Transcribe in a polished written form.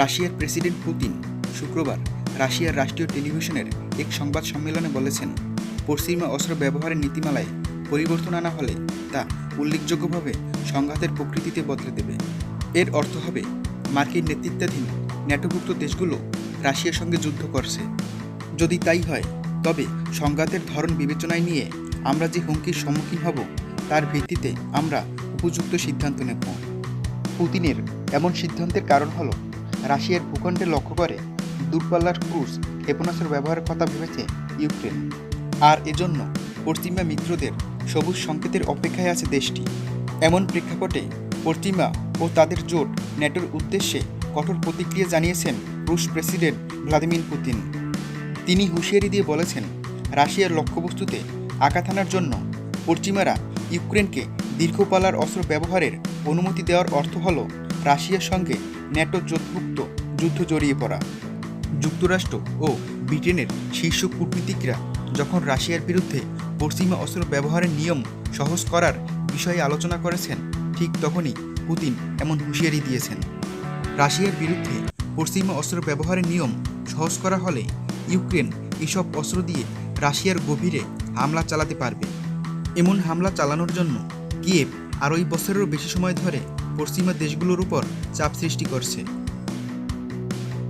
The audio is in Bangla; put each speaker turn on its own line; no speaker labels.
রাশিয়ার প্রেসিডেন্ট পুতিন শুক্রবার রাশিয়ার রাষ্ট্রীয় টেলিভিশনের এক সংবাদ সম্মেলনে বলেছেন, পশ্চিমা অস্ত্র ব্যবহারের নীতিমালায় পরিবর্তন আনা হলে তা উল্লেখযোগ্যভাবে সংঘাতের প্রকৃতিতে বদলে দেবে। এর অর্থ হবে মার্কিন নেতৃত্বাধীন ন্যাটোভুক্ত দেশগুলো রাশিয়ার সঙ্গে যুদ্ধ করছে। যদি তাই হয়, তবে সংঘাতের ধরন বিবেচনায় নিয়ে আমরা যে হুমকির সম্মুখীন হব তার ভিত্তিতে আমরা উপযুক্ত সিদ্ধান্ত নেব। পুতিনের এমন সিদ্ধান্তের কারণ হলো, রাশিয়ার ভূখণ্ডে লক্ষ্য করে দূরপাল্লার ক্রুজ ক্ষেপণাস্ত্র ব্যবহারের কথা ভেবেছে ইউক্রেন, আর এজন্য পশ্চিমা মিত্রদের সবুজ সংকেতের অপেক্ষায় আছে দেশটি। এমন প্রেক্ষাপটে পশ্চিমা ও তাদের জোট ন্যাটোর উদ্দেশ্যে কঠোর প্রতিক্রিয়া জানিয়েছেন রুশ প্রেসিডেন্ট ভ্লাদিমির পুতিন। তিনি হুঁশিয়ারি দিয়ে বলেছেন, রাশিয়ার লক্ষ্যবস্তুতে আঘাত হানার জন্য পশ্চিমারা ইউক্রেনকে দীর্ঘপাল্লার অস্ত্র ব্যবহারের অনুমতি দেওয়ার অর্থ হল রাশিয়ার সঙ্গে ন্যাটো জোটভুক্ত যুদ্ধ জড়িয়ে পড়া। যুক্তরাষ্ট্র ও ব্রিটেনের শীর্ষ কূটনীতিকরা যখন রাশিয়ার বিরুদ্ধে পশ্চিমা অস্ত্র ব্যবহারের নিয়ম সহজ করার বিষয়ে আলোচনা করেছেন, ঠিক তখনই পুতিন এমন হুঁশিয়ারি দিয়েছেন। রাশিয়ার বিরুদ্ধে পশ্চিমা অস্ত্র ব্যবহারের নিয়ম সহজ করা হলে ইউক্রেন এসব অস্ত্র দিয়ে রাশিয়ার গভীরে হামলা চালাতে পারবে। এমন হামলা চালানোর জন্য কিয়েভ আড়াই বছরেরও বেশি সময় ধরে পশ্চিমা দেশগুলোর উপর চাপ সৃষ্টি করছে।